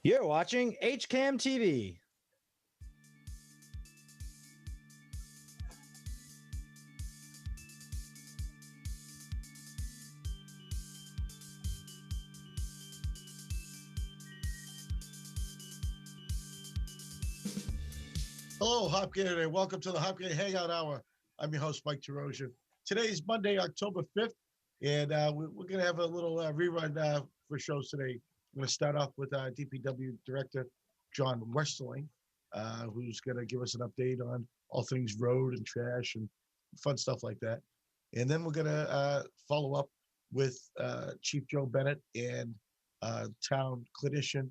You're watching HCAM TV. Hello, Hopkinton, and welcome to the Hopkinton Hangout Hour. I'm your host, Mike Terosian. Today is Monday, October 5th, and we're going to have a little rerun for shows today. I'm going to start off with DPW Director John Westerling, who's going to give us an update on all things road and trash and fun stuff like that. And then we're going to follow up with Chief Joe Bennett and town clinician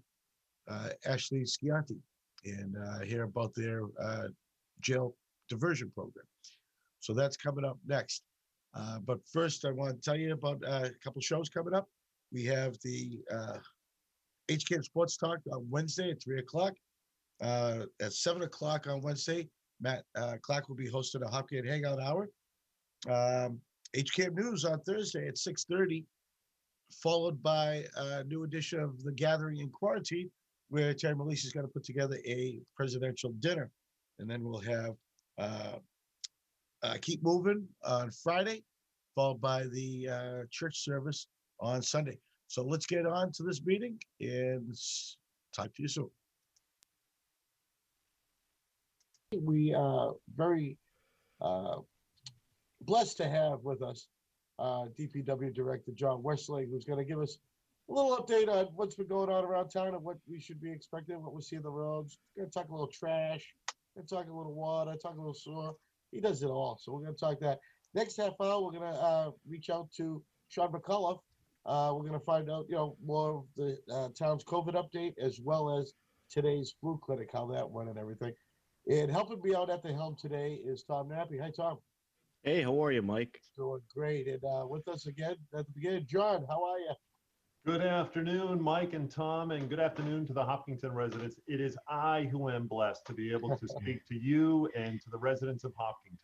Ashley Scionti, and hear about their jail diversion program. So that's coming up next. But first, I want to tell you about a couple shows coming up. We have the HCAM Sports Talk on Wednesday at 3 o'clock. At 7 o'clock on Wednesday, Matt Clark will be hosting a Hopkinton Hangout Hour. HCAM News on Thursday at 6:30, followed by a new edition of The Gathering in Quarantine, where Terry Malisi is going to put together a presidential dinner. And then we'll have Keep Moving on Friday, followed by the church service on Sunday. So let's get on to this meeting and talk to you soon. We are very blessed to have with us DPW Director John Westerling, who's going to give us a little update on what's been going on around town and what we should be expecting, what we see on the roads. We're going to talk a little trash, we're going to talk a little water, talk a little sewer. He does it all. So we're going to talk that. Next half hour, we're going to reach out to Sean McCullough. We're going to find out, more of the town's COVID update, as well as today's flu clinic, how that went and everything. And helping me out at the helm today is Tom Nappy. Hi, Tom. Hey, how are you, Mike? Doing great. And with us again at the beginning, John, how are you? Good afternoon, Mike and Tom, and good afternoon to the Hopkinton residents. It is I who am blessed to be able to speak to you and to the residents of Hopkinton.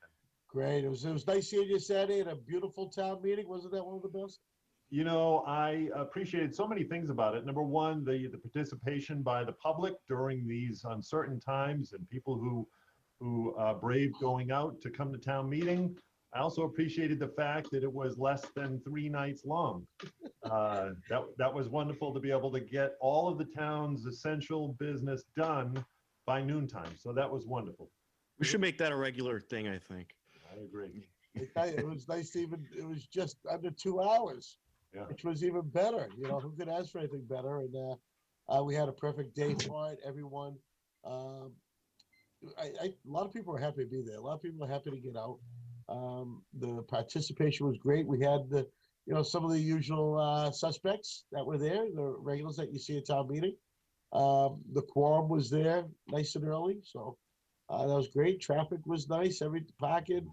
Great. It was nice seeing you Saturday at a beautiful town meeting. Wasn't that one of the best? I appreciated so many things about it. Number one, the participation by the public during these uncertain times and people who braved going out to come to town meeting. I also appreciated the fact that it was less than 3 nights long. That was wonderful to be able to get all of the town's essential business done by noontime. So that was wonderful. We should make that a regular thing, I think. I agree. It was nice it was just under 2 hours, Yeah. which was even better. Who could ask for anything better? And we had a perfect day for it. Everyone, a lot of people were happy to be there. A lot of people were happy to get out. The participation was great. We had some of the usual suspects that were there, the regulars that you see at town meeting. The quorum was there nice and early, so that was great. Traffic was nice. Every parking,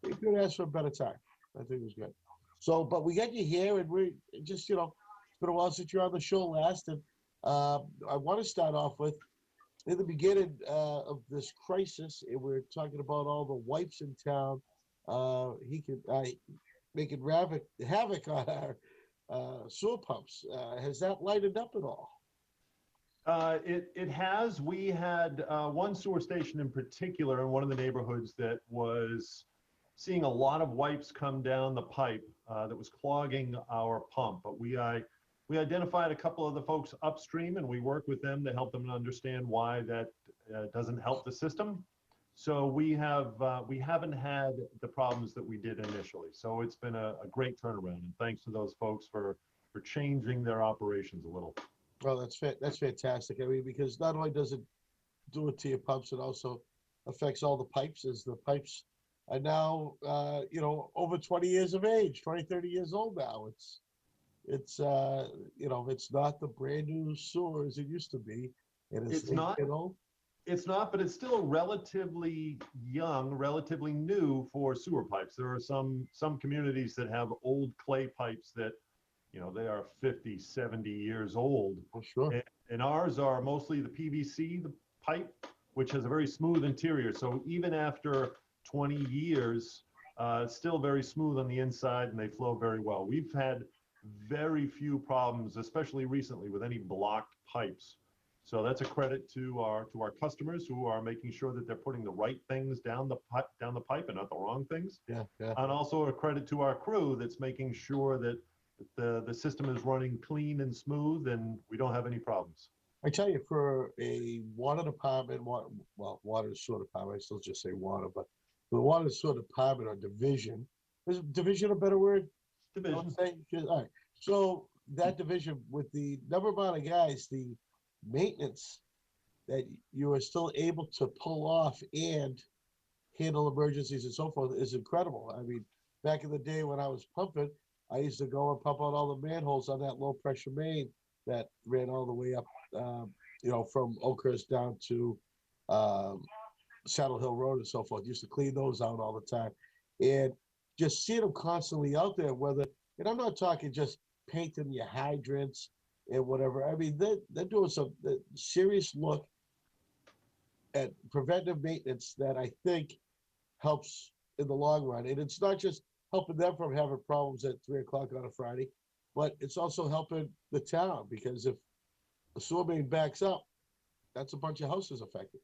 you could ask for a better time. I think it was good. So, but we got you here, and we just it's been a while since you were on the show last, and I want to start off with in the beginning of this crisis, and we're talking about all the wipes in town. He could making havoc on our sewer pumps. Has that lightened up at all? It has. We had one sewer station in particular in one of the neighborhoods that was seeing a lot of wipes come down the pipe that was clogging our pump. But we identified a couple of the folks upstream, and we worked with them to help them understand why that doesn't help the system. So we haven't had the problems that we did initially. So it's been a great turnaround, and thanks to those folks for changing their operations a little. Well, that's fantastic. I mean, because not only does it do it to your pumps, it also affects all the pipes, as the pipes are now over 20 years of age, 20, 30 years old now. It's not the brand new sewer as it used to be. It's not. It's not, but it's still relatively young, relatively new for sewer pipes. There are some communities that have old clay pipes that, they are 50, 70 years old. Oh, sure. And ours are mostly the PVC, the pipe, which has a very smooth interior. So even after 20 years, it's still very smooth on the inside, and they flow very well. We've had very few problems, especially recently, with any blocked pipes. So that's a credit to our customers who are making sure that they're putting the right things down the pipe and not the wrong things. Yeah, yeah. And also a credit to our crew that's making sure that the system is running clean and smooth and we don't have any problems. I tell you, for a water department, water and sewer department, I still just say water, but for the water and sewer department or division, is division a better word? Division. All right. So that division with the number amount of guys, the maintenance that you are still able to pull off and handle emergencies and so forth is incredible. I mean, back in the day when I was pumping, I used to go and pump out all the manholes on that low pressure main that ran all the way up, from Oakhurst down to Saddle Hill Road and so forth. Used to clean those out all the time, and just seeing them constantly out there. And I'm not talking just painting your hydrants and whatever. I mean, they're doing some serious look at preventive maintenance that I think helps in the long run. And it's not just helping them from having problems at 3 o'clock on a Friday, but it's also helping the town, because if the sewer main backs up, that's a bunch of houses affected.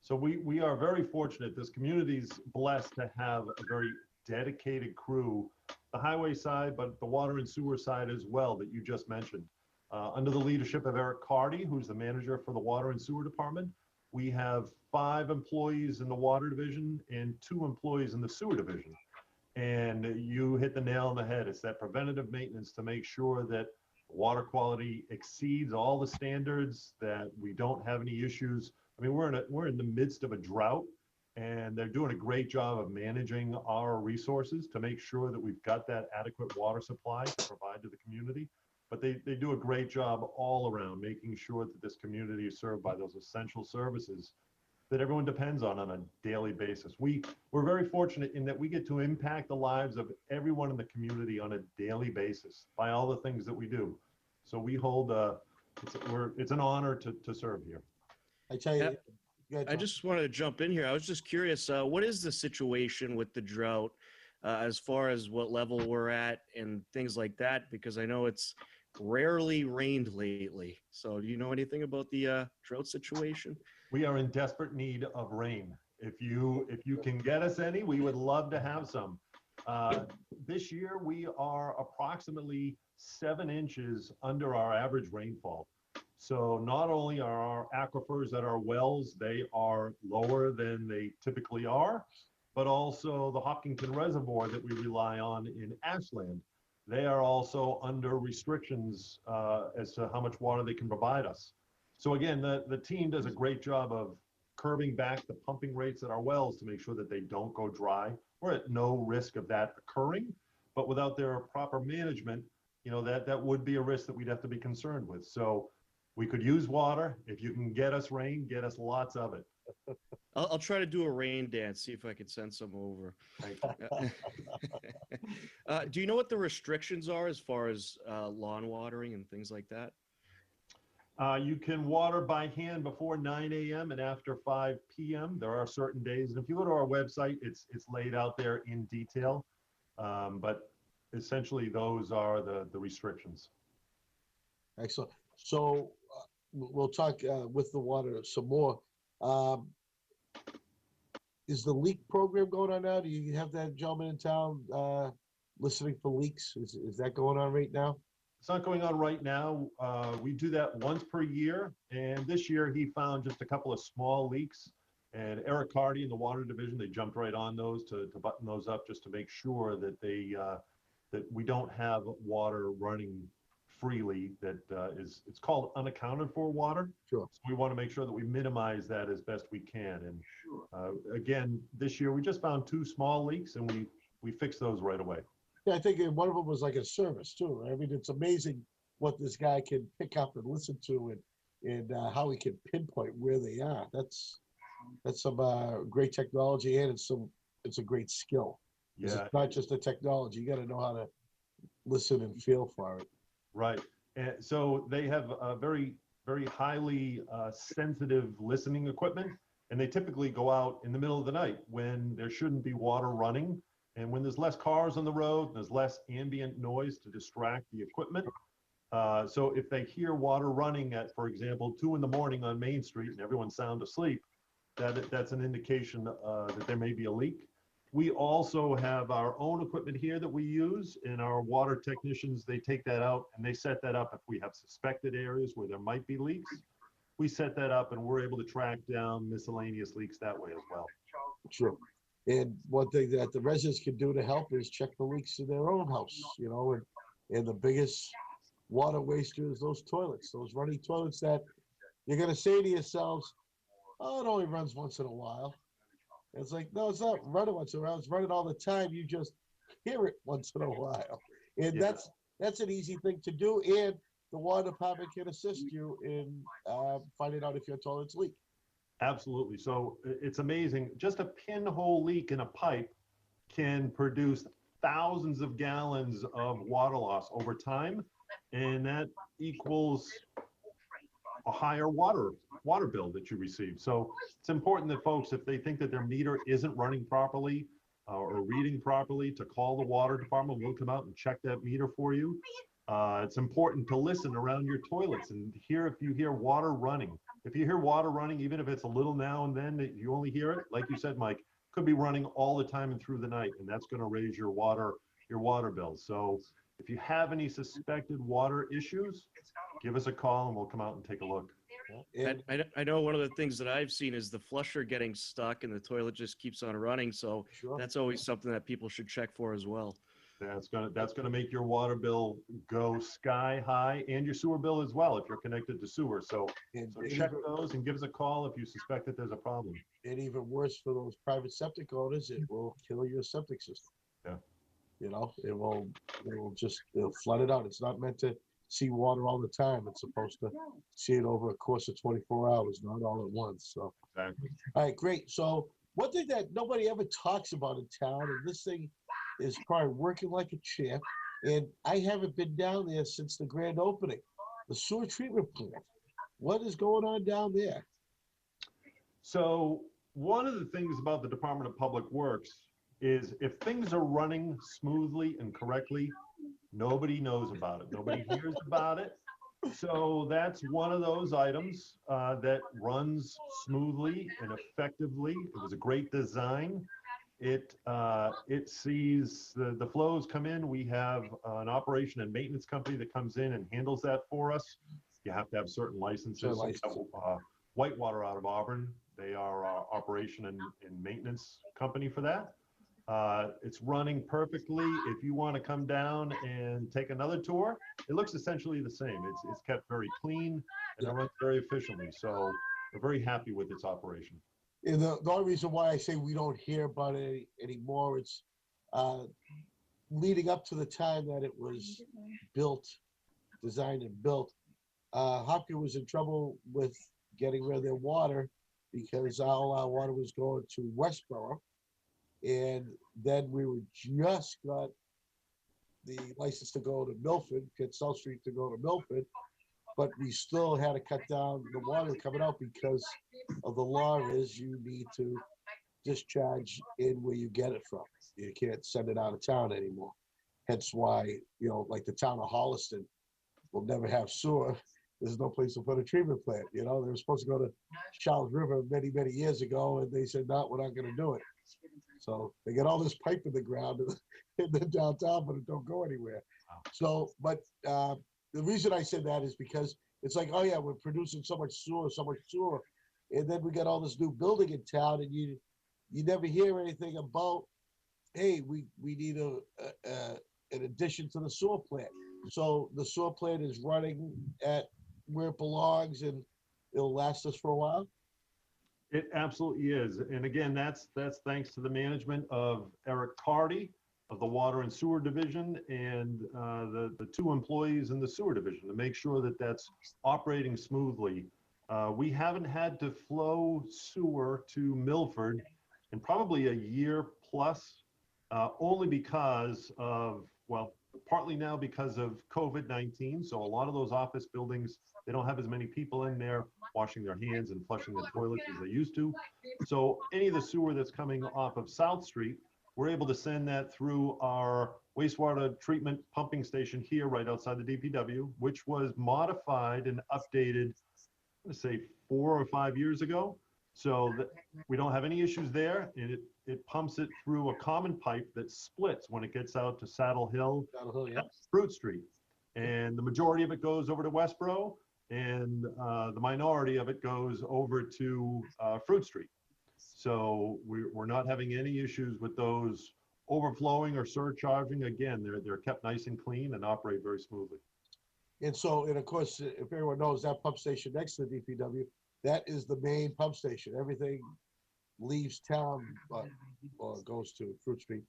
So we are very fortunate. This community's blessed to have a very dedicated crew, the highway side, but the water and sewer side as well that you just mentioned. Under the leadership of Eric Carty, who's the manager for the water and sewer department, we have 5 employees in the water division and 2 employees in the sewer division. And you hit the nail on the head. It's that preventative maintenance to make sure that water quality exceeds all the standards, that we don't have any issues. I mean, we're in the midst of a drought, and they're doing a great job of managing our resources to make sure that we've got that adequate water supply to provide to the community. But they do a great job all around making sure that this community is served by those essential services that everyone depends on a daily basis. We're very fortunate in that we get to impact the lives of everyone in the community on a daily basis by all the things that we do. So we hold, it's an honor to serve here. I tell you, I just wanted to jump in here. I was just curious, what is the situation with the drought as far as what level we're at and things like that? Because I know it's rarely rained lately. So do you know anything about the drought situation? We are in desperate need of rain. If you can get us any, we would love to have some. This year, we are approximately 7 inches under our average rainfall. So not only are our aquifers at our wells, they are lower than they typically are, but also the Hopkinton Reservoir that we rely on in Ashland, they are also under restrictions as to how much water they can provide us. So again, the team does a great job of curbing back the pumping rates at our wells to make sure that they don't go dry. We're at no risk of that occurring, but without their proper management, that would be a risk that we'd have to be concerned with. So we could use water. If you can get us rain, get us lots of it. I'll try to do a rain dance, see if I could send some over. Do you know what the restrictions are as far as lawn watering and things like that? You can water by hand before 9 a.m. and after 5 p.m. There are certain days, and if you go to our website, it's laid out there in detail. But essentially, those are the restrictions. Excellent. So we'll talk with the water some more. Is the leak program going on now? Do you have that gentleman in town listening for leaks? Is that going on right now? It's not going on right now. We do that once per year. And this year he found just a couple of small leaks. And Eric Carty in the water division, they jumped right on those to button those up just to make sure that that we don't have water running freely it's called unaccounted for water. Sure. So we want to make sure that we minimize that as best we can. And again, this year we just found 2 small leaks and we fixed those right away. Yeah, I think one of them was like a service too. I mean, it's amazing what this guy can pick up and listen to and how he can pinpoint where they are. That's some great technology, and it's a great skill. Yeah. It's not just the technology. You got to know how to listen and feel for it. Right. And so they have a very, very highly sensitive listening equipment, and they typically go out in the middle of the night when there shouldn't be water running, and when there's less cars on the road, and there's less ambient noise to distract the equipment. So if they hear water running at, for example, 2 in the morning on Main Street and everyone's sound asleep, that's an indication that there may be a leak. We also have our own equipment here that we use, and our water technicians, they take that out and they set that up if we have suspected areas where there might be leaks. We set that up and we're able to track down miscellaneous leaks that way as well. Sure. And one thing that the residents can do to help is check the leaks in their own house, you know, and the biggest water waster is those toilets, those running toilets that you're going to say to yourselves, oh, it only runs once in a while. And it's like, no, it's not running once in a while. It's running all the time. You just hear it once in a while. And Yeah. that's an easy thing to do. And the water department can assist you in finding out if your toilets leak. Absolutely. So it's amazing. Just a pinhole leak in a pipe can produce thousands of gallons of water loss over time, and that equals a higher water bill that you receive. So it's important that folks, if they think that their meter isn't running properly or reading properly, to call the water department. We'll come out and check that meter for you. It's important to listen around your toilets and hear if you hear water running. If you hear water running, even if it's a little now and then, that you only hear it, like you said, Mike, could be running all the time and through the night, and that's going to raise your water bill. So if you have any suspected water issues, give us a call and we'll come out and take a look. And I know one of the things that I've seen is the flusher getting stuck and the toilet just keeps on running. So sure. that's always something that people should check for as well. That's gonna make your water bill go sky high, and your sewer bill as well if you're connected to sewer. So And check those and give us a call if you suspect that there's a problem. and even worse for those private septic owners, it will kill your septic system. Yeah. You know, it'll flood it out. It's not meant to see water all the time. It's supposed to see it over a course of 24 hours, not all at once. So, Exactly. all right, great. So one thing that nobody ever talks about in town, and this thing is probably working like a champ, and I haven't been down there since the grand opening, the sewer treatment plant. What is going on down there? So one of the things about the Department of Public Works is if things are running smoothly and correctly, nobody knows about it. Nobody hears about it. So that's one of those items that runs smoothly and effectively. It was a great design. It sees the flows come in. We have an operation and maintenance company that comes in and handles that for us. You have to have certain licenses. Certain So we licenses. have, Whitewater out of Auburn. They are our operation and maintenance company for that. It's running perfectly. If you want to come down and take another tour, it looks essentially the same. It's kept very clean and it runs very efficiently. So we're very happy with its operation. And the only reason why I say we don't hear about it anymore, it's leading up to the time that it was built, designed and built. Hopkins was in trouble with getting rid of their water because all our water was going to Westboro. And then we were just got the license to go to Milford, get South Street to go to Milford, but we still had to cut down the water coming out because of the law is you need to discharge in where you get it from. You can't send it out of town anymore. Hence why, you know, like the town of Holliston will never have sewer. There's no place to put a treatment plant. You know, they were supposed to go to Charles River many, many years ago, and they said, no, we're not going to do it. So they get all this pipe in the ground in the downtown, but it don't go anywhere. So, but the reason I said that is because it's like, oh yeah, we're producing so much sewer, and then we got all this new building in town, and you never hear anything about, hey, we need an addition to the sewer plant. So the sewer plant is running at where it belongs, and it'll last us for a while. It absolutely is. And again, that's thanks to the management of Eric Cardy of the Water and Sewer Division and the 2 employees in the Sewer Division to make sure that that's operating smoothly. We haven't had to flow sewer to Milford in probably a year plus, only because of, well, partly now because of COVID-19. So a lot of those office buildings, they don't have as many people in there washing their hands and flushing the toilets as they used to. So any of the sewer that's coming off of South Street, we're able to send that through our wastewater treatment pumping station here right outside the DPW, which was modified and updated, let's say 4 or 5 years ago. So that we don't have any issues there. And it pumps it through a common pipe that splits when it gets out to Saddle Hill, Yeah. Fruit Street. And the majority of it goes over to Westboro, and the minority of it goes over to Fruit Street. So we're not having any issues with those overflowing or surcharging. Again, they're kept nice and clean and operate very smoothly. And so, and of course, if everyone knows, that pump station next to the DPW, that is the main pump station. Everything leaves town or goes to Fruit Street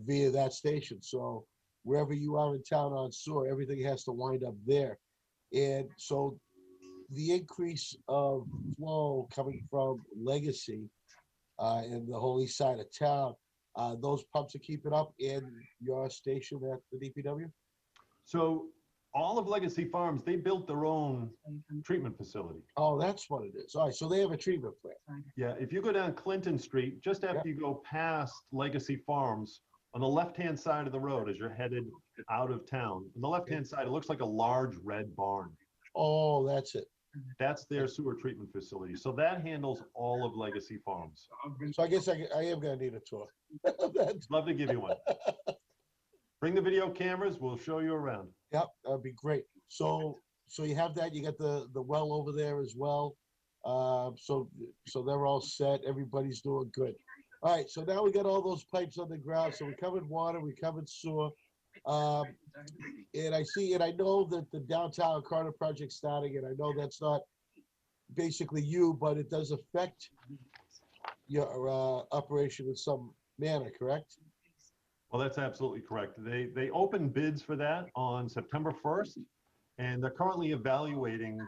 via that station. So wherever you are in town on sewer, everything has to wind up there. And so the increase of flow coming from Legacy in the whole east side of town, those pumps are keeping up in your station at the DPW? So all of Legacy Farms, they built their own treatment facility. Oh, that's what it is. All right, so they have a treatment plant. Yeah, if you go down Clinton Street, just after you go past Legacy Farms, on the left-hand side of the road as you're headed out of town, on the left-hand side, it looks like a large red barn. Oh, that's it. That's their sewer treatment facility. So that handles all of Legacy Farms. So I guess I am gonna need a tour. Love to give you one. Bring the video cameras, we'll show you around. Yep, that'd be great. So you have that, you got the well over there as well. So they're all set, everybody's doing good. All right, so now we got all those pipes on the ground. So we covered water, we covered sewer. And I know that the downtown corridor project's starting, and I know that's not basically you, but it does affect your operation in some manner, correct? Well, that's absolutely correct. They opened bids for that on September 1st, and they're currently evaluating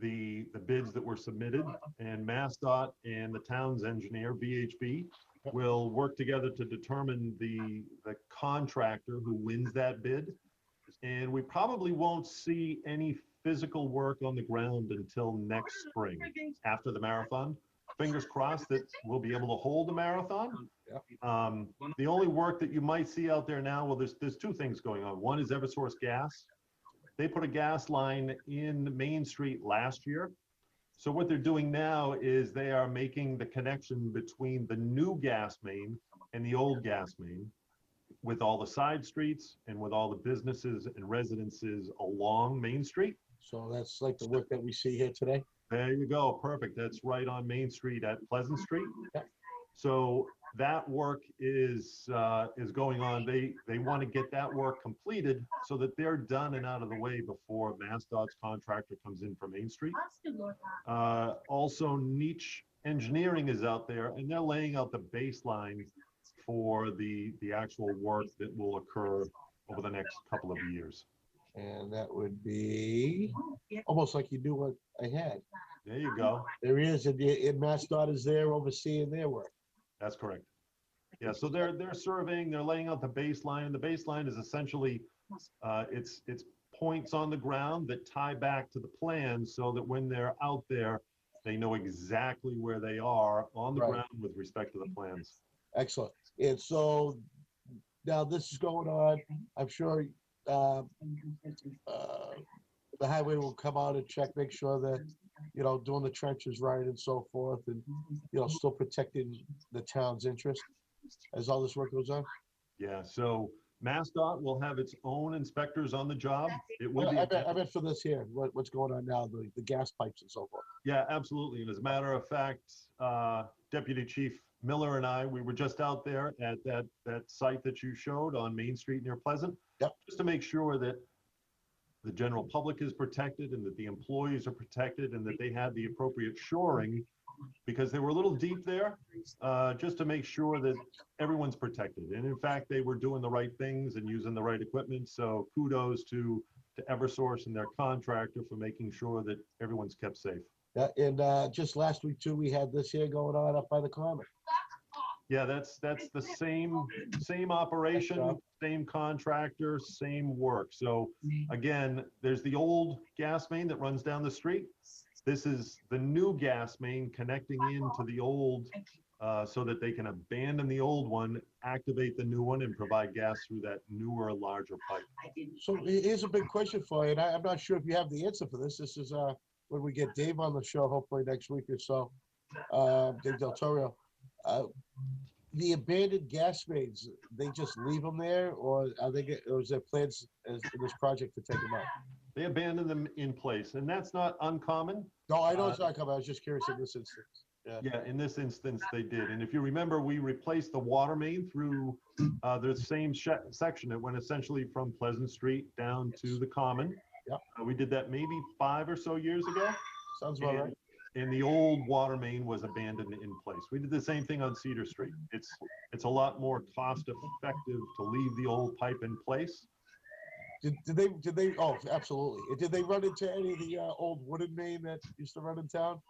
the bids that were submitted, and MassDOT and the town's engineer, VHB, will work together to determine the contractor who wins that bid. And we probably won't see any physical work on the ground until next spring after the marathon. Fingers crossed that we'll be able to hold the marathon. The only work that you might see out there now, well, there's two things going on. One is Eversource Gas. They put a gas line in Main Street last year. So what they're doing now is they are making the connection between the new gas main and the old gas main, with all the side streets and with all the businesses and residences along Main Street. So that's like the work that we see here today? There you go, perfect. That's right on Main Street at Pleasant Street. So that work is going on. They want to get that work completed so that they're done and out of the way before MassDOT's contractor comes in for Main Street. Also, Niche Engineering is out there, and they're laying out the baseline for the actual work that will occur over the next couple of years. And that would be almost like you do what I had. There you go. There is, and MassDOT is there overseeing their work. That's correct. Yeah, so they're surveying, they're laying out the baseline. The baseline is essentially it's points on the ground that tie back to the plan so that when they're out there, they know exactly where they are on the ground with respect to the plans. Excellent. And so now this is going on. I'm sure the highway will come out and check, make sure that, doing the trenches right and so forth, and, still protecting the town's interest as all this work goes on. Yeah, so MassDOT will have its own inspectors on the job. It will be. I bet for this here, what's going on now, the gas pipes and so forth. Yeah, absolutely. And as a matter of fact, Deputy Chief Miller and I, we were just out there at that site that you showed on Main Street near Pleasant, just to make sure that the general public is protected and that the employees are protected and that they have the appropriate shoring, because they were a little deep there, just to make sure that everyone's protected. And in fact, they were doing the right things and using the right equipment. So kudos to Eversource and their contractor for making sure that everyone's kept safe. Yeah, and just last week too, we had this here going on up by the common. Yeah, that's the same operation, same contractor, same work. So again, there's the old gas main that runs down the street. This is the new gas main connecting into the old, so that they can abandon the old one, activate the new one, and provide gas through that newer, larger pipe. So here's a big question for you, and I'm not sure if you have the answer for this. This is when we get Dave on the show, hopefully next week or so, Dave Del Toro. The abandoned gas mains, they just leave them there, or are they or is there plans in this project to take them out? They abandon them in place, and that's not uncommon. No, I know it's not coming. I was just curious in this instance. Yeah. Yeah, in this instance, they did. And if you remember, we replaced the water main through the same section. It went essentially from Pleasant Street down to the Common. Yep. We did that maybe 5 or so years ago. Sounds about right. And the old water main was abandoned in place. We did the same thing on Cedar Street. It's a lot more cost effective to leave the old pipe in place. Did they? Oh, absolutely. Did they run into any of the old wooden main that used to run in town?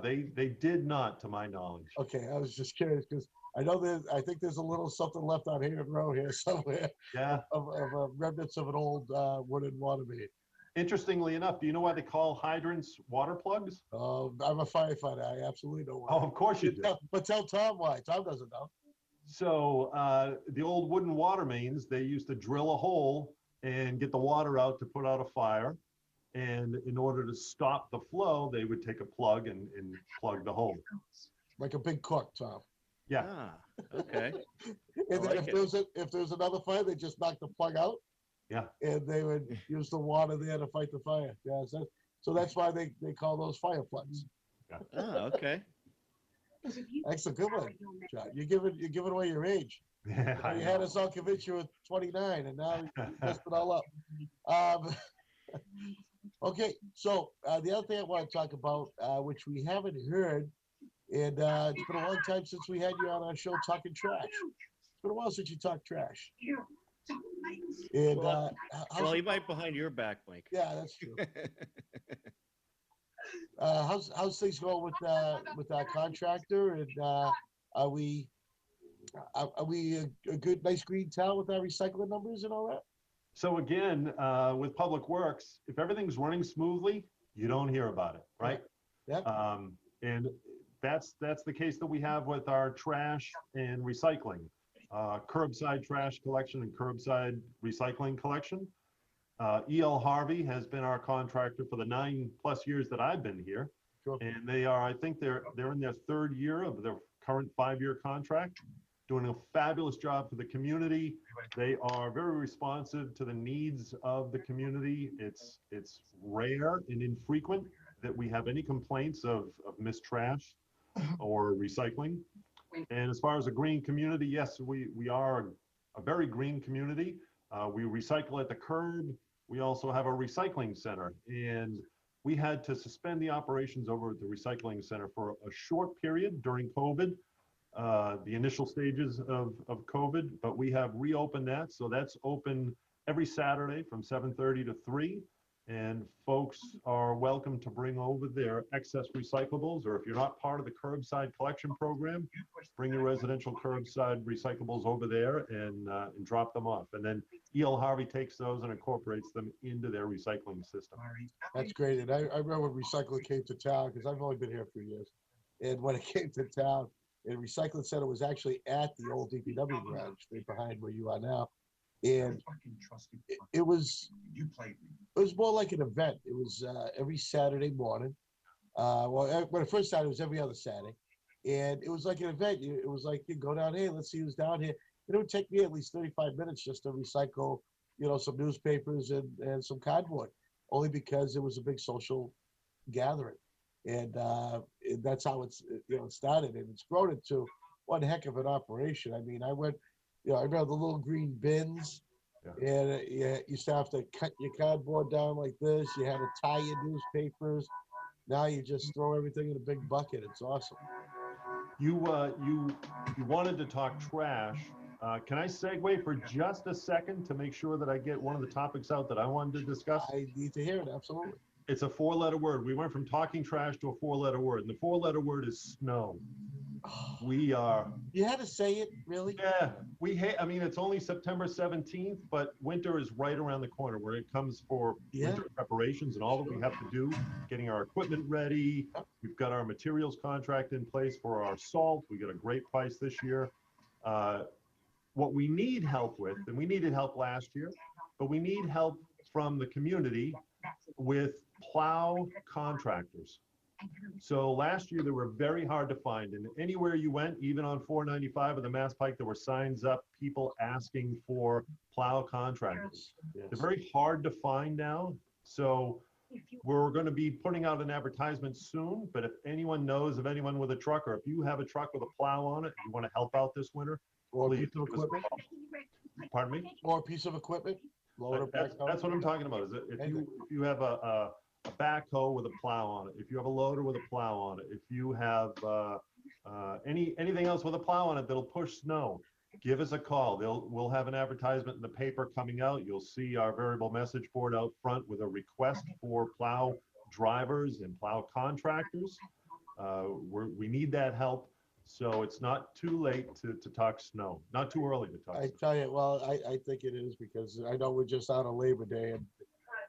They did not, to my knowledge. Okay, I was just curious because I know I think there's a little something left on Haven Row here somewhere. Yeah. Of remnants of an old wooden water main. Interestingly enough, do you know why they call hydrants water plugs? I'm a firefighter. I absolutely know why. Oh, of course you do. But tell Tom why. Tom doesn't know. So the old wooden water mains, they used to drill a hole and get the water out to put out a fire. And in order to stop the flow, they would take a plug and plug the hole. Like a big cook, Tom. Yeah. Ah, okay. And then like if there's another fire, they just knock the plug out. Yeah. And they would use the water there to fight the fire. Yeah. So that's why they call those fire plugs. Ah, okay. That's a good one, John. You're giving away your age. Yeah, You had us all convinced you were 29, and now you messed it all up. Okay, so the other thing I want to talk about, which we haven't heard, and it's been a long time since we had you on our show talking trash. It's been a while since you talked trash. And Well, he might behind your back, Mike. yeah, that's true. How's things going with our contractor, and are we a good, nice green town with our recycling numbers and all that? So again, with Public Works, if everything's running smoothly, you don't hear about it, right? Yep. And that's the case that we have with our trash and recycling, curbside trash collection and curbside recycling collection. E.L. Harvey has been our contractor for the 9+ years that I've been here. Sure. And I think they're in their 3rd year of their current 5-year contract, doing a fabulous job for the community. They are very responsive to the needs of the community. It's rare and infrequent that we have any complaints of missed trash or recycling. And as far as a green community, yes, we are a very green community. We recycle at the curb. We also have a recycling center, and we had to suspend the operations over at the recycling center for a short period during COVID, the initial stages of COVID, but we have reopened that. So that's open every Saturday from 7:30 to 3. And folks are welcome to bring over their excess recyclables, or if you're not part of the curbside collection program, bring your residential curbside recyclables over there and drop them off. And then E.L. Harvey takes those and incorporates them into their recycling system. That's great. And I remember when recycling came to town, because I've only been here a few years. And when it came to town, the recycling center was actually at the old DPW garage, right behind where you are now. And it was more like an event. It was every Saturday morning. When it first started, it was every other Saturday. And it was like an event. It was like, you go down here, let's see who's down here. And it would take me at least 35 minutes just to recycle, some newspapers and some cardboard, only because it was a big social gathering. And that's how it started. And it's grown into one heck of an operation. I mean, I went, I remember the little green bins, and you used to have to cut your cardboard down like this. You had to tie your newspapers. Now you just throw everything in a big bucket. It's awesome. You wanted to talk trash. Can I segue for just a second to make sure that I get one of the topics out that I wanted to discuss? I need to hear it. Absolutely. It's a 4-letter word. We went from talking trash to a 4-letter word, and the 4-letter word is snow. We are, You had to say it, really? yeah, I mean, it's only September 17th, but winter is right around the corner where it comes for Yeah. winter preparations and all that we have to do, getting our equipment ready. We've got our materials contract in place for our salt. We got a great price this year. Uh, what we need help with, and we needed help last year, but we need help from the community with plow contractors. So last year they were very hard to find, and anywhere you went, even on 495 of the Mass Pike, there were signs up, people asking for plow contractors. Yes. They're very hard to find now. So we're going to be putting out an advertisement soon, but if anyone knows of anyone with a truck, or if you have a truck with a plow on it, you want to help out this winter, Or a please piece of give us a equipment? call. Pardon me? Or a piece of equipment? Loader, That's what I'm talking about. Is that if you have a backhoe with a plow on it, if you have a loader with a plow on it, if you have anything else with a plow on it that'll push snow, give us a call. We'll have an advertisement in the paper coming out. You'll see our variable message board out front with a request for plow drivers and plow contractors. We need that help. So it's not too late to talk snow, not too early to talk I snow. tell you, well, I think it is, because I know we're just out of Labor Day, and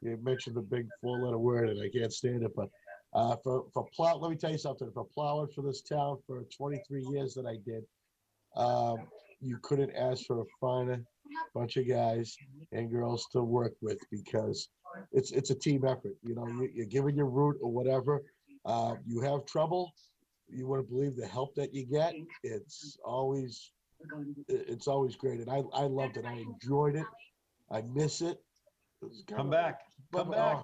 you mentioned the big four-letter word, and I can't stand it. But for plow, let me tell you something. For plowing for this town for 23 years that I did, you couldn't ask for a finer bunch of guys and girls to work with, because it's a team effort. You know, you're giving your route or whatever. You have trouble, you wouldn't believe the help that you get. It's always great, and I loved it. I enjoyed it. I miss it. Come back. Come back.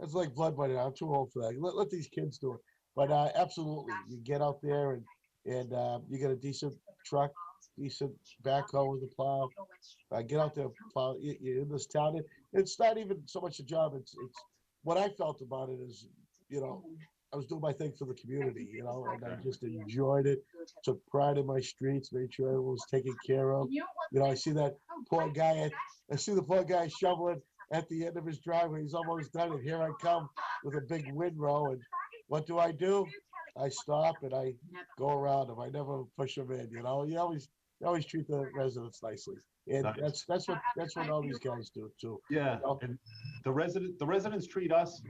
It's like blood money. I'm too old for that. Let these kids do it. But absolutely, you get out there, and you get a decent truck, decent backhoe with a plow. Get out there, plow. You're in this town. It's not even so much a job. It's what I felt about it is, you know, I was doing my thing for the community, and I just enjoyed it. Took pride in my streets, made sure everyone was taken care of. I see that poor guy. I see the poor guy shoveling at the end of his driveway. He's almost done, and here I come with a big windrow. And what do? I stop and I go around him. I never push him in. You always treat the residents nicely, and Nice. that's what all these guys do too. Yeah, You know? and the residents treat us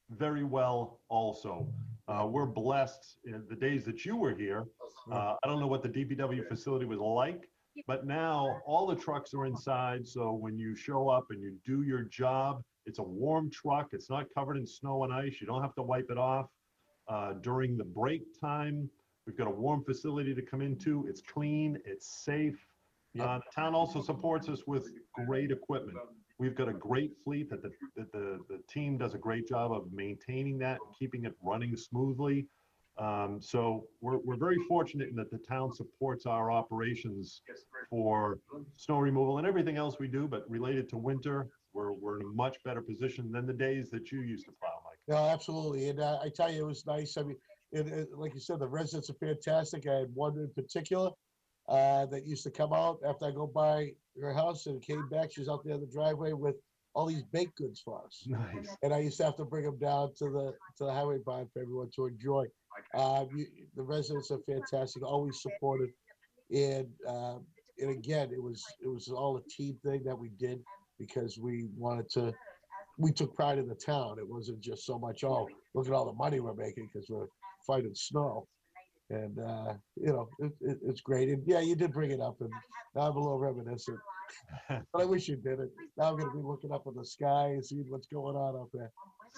very well also. We're blessed in the days that you were here. I don't know what the DPW facility was like, but now all the trucks are inside. So when you show up and you do your job, it's a warm truck. It's not covered in snow and ice. You don't have to wipe it off. During the break time, we've got a warm facility to come into. It's clean, it's safe. The town also supports us with great equipment. We've got a great fleet that the team does a great job of maintaining that, keeping it running smoothly. So we're very fortunate in that the town supports our operations for snow removal and everything else we do, but related to winter, we're in a much better position than the days that you used to plow, Mike. No, absolutely. And I tell you, it was nice. I mean, like you said, the residents are fantastic. I had one in particular that used to come out after I go by her house and came back. She's out there in the driveway with all these baked goods for us. Nice. And I used to have to bring them down to the highway barn for everyone to enjoy. The residents are fantastic, always supportive. And again, it was all a team thing that we did, because we took pride in the town. It wasn't just so much, oh, look at all the money we're making because we're fighting snow. And, it's great. And yeah, you did bring it up, and now I'm a little reminiscent. But I wish you didn't. Now I'm going to be looking up in the sky and seeing what's going on out there.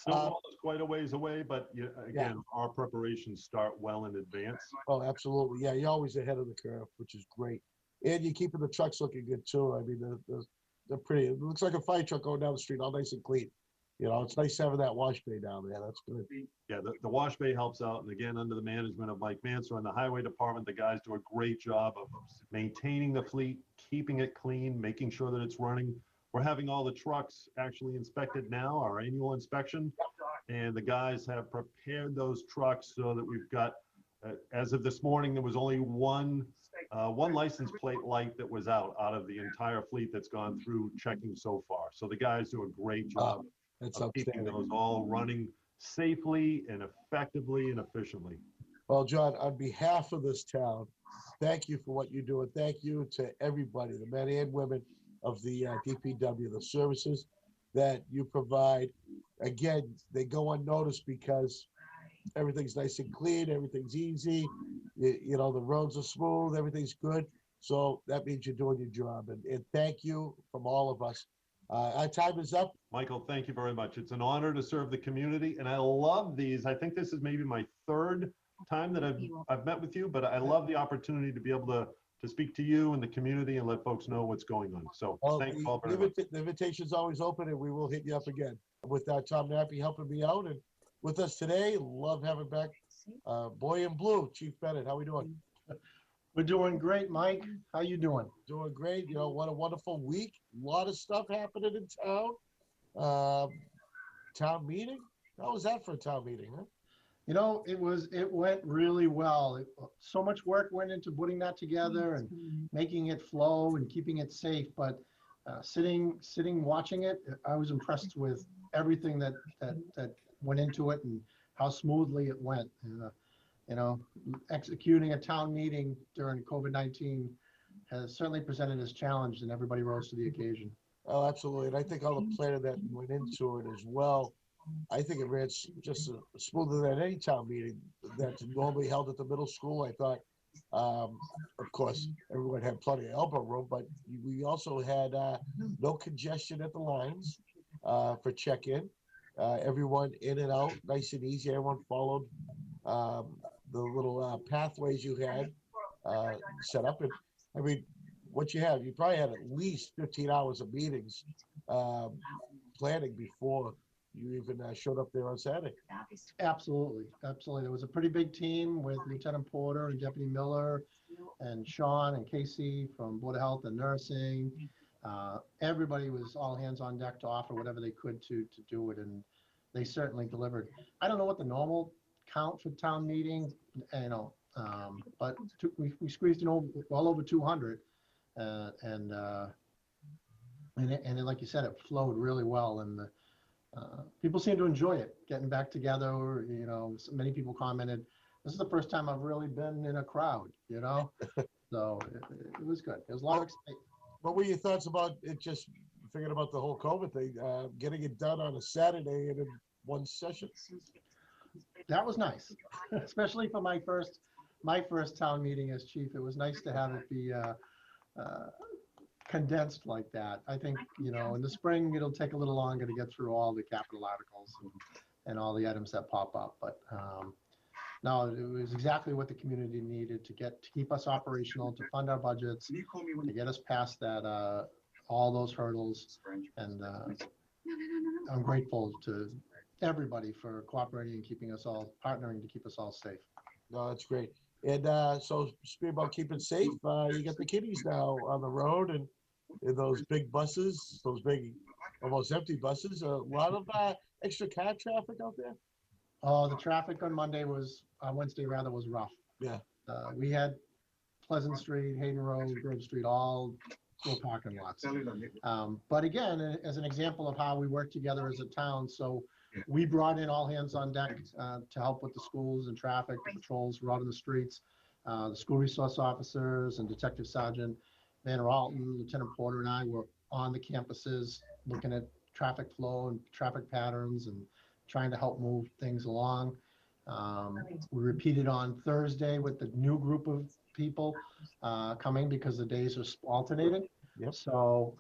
Snowball is quite a ways away, but again, our preparations start well in advance. Oh, absolutely. Yeah, you're always ahead of the curve, which is great. And you're keeping the trucks looking good, too. I mean, they're pretty. It looks like a fire truck going down the street, all nice and clean. It's nice having that wash bay down there. That's good. Yeah, the wash bay helps out. And again, under the management of Mike Manser and the highway department, the guys do a great job of maintaining the fleet, keeping it clean, making sure that it's running. We're having all the trucks actually inspected now, our annual inspection. And the guys have prepared those trucks so that we've got, as of this morning, there was only one license plate light that was out of the entire fleet that's gone through checking so far. So the guys do a great job. That's Of keeping outstanding. those all running safely and effectively and efficiently. Well, John, on behalf of this town, thank you for what you do, and thank you to everybody, the men and women of the DPW, the services that you provide. Again, they go unnoticed because everything's nice and clean, everything's easy, the roads are smooth, everything's good. So that means you're doing your job, and thank you from all of us. Our time is up. Michael, thank you very much. It's an honor to serve the community, and I love these. I think this is maybe my third time that I've met with you, but I love the opportunity to be able to speak to you and the community and let folks know what's going on. So Well, thank you all very much. the invitation's always open, and we will hit you up again. With that, Tom Nappy helping me out, and with us today, love having back Boy in Blue, Chief Bennett. How we doing? We're doing great, Mike. How you doing? Doing great. What a wonderful week. A lot of stuff happening in town. Town meeting? How was that for a town meeting, huh? It went really well. So much work went into putting that together and making it flow and keeping it safe. But sitting, watching it, I was impressed with everything that went into it and how smoothly it went. Executing a town meeting during COVID-19 has certainly presented as challenge, and everybody rose to the occasion. Oh, absolutely. And I think all the planning that went into it as well, I think it ran just smoother than any town meeting that's normally held at the middle school. I thought, of course, everyone had plenty of elbow room, but we also had no congestion at the lines for check-in. Everyone in and out, nice and easy. Everyone followed the little pathways you had set up. And I mean, what you probably had at least 15 hours of meetings planning before you even showed up there on Saturday. Absolutely. There was a pretty big team with Lieutenant Porter and Deputy Miller and Sean and Casey from Board of Health and Nursing. Everybody was all hands on deck to offer whatever they could to do it, and they certainly delivered. I don't know what the normal count for town meeting, but we squeezed in well over 200, and like you said, it flowed really well, and people seem to enjoy it. Getting back together, many people commented, "This is the first time I've really been in a crowd," So it was good. There was a lot of excitement. What were your thoughts about it? Just forget about the whole COVID thing, getting it done on a Saturday and in one session. That was nice, especially for my first town meeting as chief. It was nice to have it be condensed like that. I think, in the spring, it'll take a little longer to get through all the capital articles and all the items that pop up. But no, it was exactly what the community needed to keep us operational, to fund our budgets, to get us past that, all those hurdles. And I'm grateful to everybody for cooperating and partnering to keep us all safe. No, that's great. And so speaking about keeping safe, you got the kiddies now on the road and in those big buses, those big, almost empty buses. A lot of extra car traffic out there. Oh, the traffic on Wednesday was rough. Yeah. We had Pleasant Street, Hayden Road, Grove Street, all full parking lots. But again, as an example of how we work together as a town, so we brought in all hands on deck to help with the schools and traffic. The patrols were out in the streets. The school resource officers and Detective Sergeant Vanner Alton, Lieutenant Porter, and I were on the campuses looking at traffic flow and traffic patterns and trying to help move things along. We repeated on Thursday with the new group of people coming because the days are alternating. Yep. So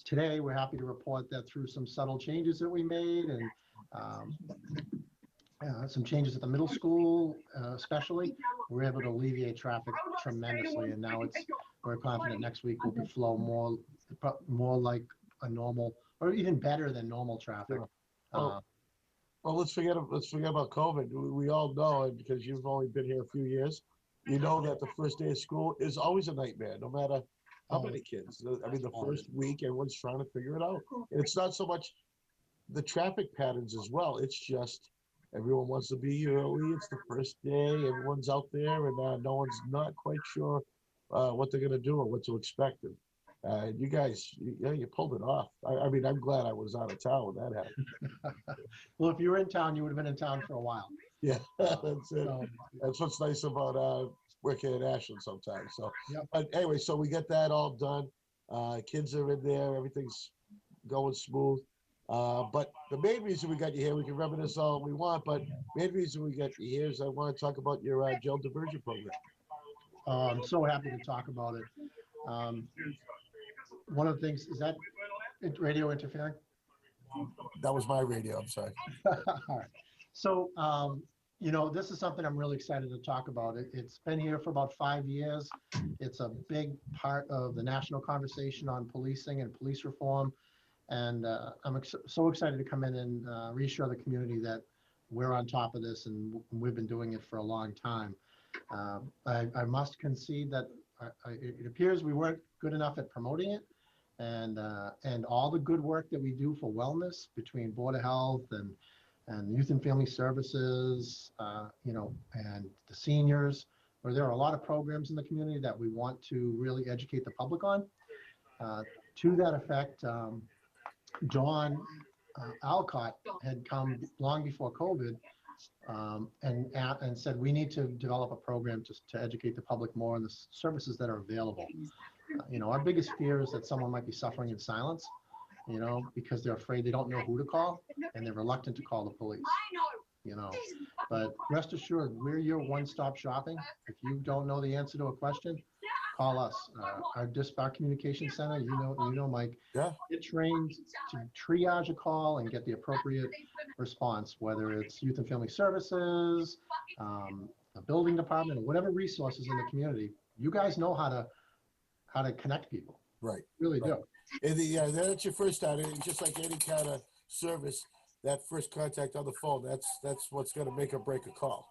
today we're happy to report that through some subtle changes that we made and some changes at the middle school, especially, we're able to alleviate traffic tremendously. And now we're confident next week will flow more like a normal, or even better than normal traffic. Well, let's forget about COVID. We all know it because you've only been here a few years. You know that the first day of school is always a nightmare, no matter how many kids. I mean, the first week, everyone's trying to figure it out. And it's not so much the traffic patterns as well. It's just everyone wants to be early. It's the first day. Everyone's out there, and no one's not quite sure what they're going to do or what to expect. And you guys, you pulled it off. I mean, I'm glad I was out of town when that happened. Well, if you were in town, you would have been in town for a while. Yeah, that's it. So, That's what's nice about working at Ashland sometimes. So, Yep. but anyway, so we get that all done. Kids are in there. Everything's going smooth. But the main reason we got you here, we can reminisce all we want, but main reason we got you here is I want to talk about your jail diversion program. I'm so happy to talk about it. Um, One of the things, is that radio interfering? That was my radio. I'm sorry. All right. So, this is something I'm really excited to talk about. It's been here for about 5 years. It's a big part of the national conversation on policing and police reform. And I'm so excited to come in and reassure the community that we're on top of this and we've been doing it for a long time. I must concede that it appears we weren't good enough at promoting it. And all the good work that we do for wellness between Board of Health and Youth and Family Services, and the seniors, where there are a lot of programs in the community that we want to really educate the public on. To that effect, John Alcott had come long before COVID and said we need to develop a program to educate the public more on the services that are available. Our biggest fear is that someone might be suffering in silence, because they're afraid, they don't know who to call and they're reluctant to call the police. But rest assured, we're your one-stop shopping. If you don't know the answer to a question, call us. Our dispatch communication center, Mike, Yeah. it trains to triage a call and get the appropriate response, whether it's Youth and Family Services, the building department, or whatever resources in the community. You guys know how to connect people. Right. Really Right. do. And that's your first time. It's just like any kind of service. That first contact on the phone, that's what's going to make or break a call.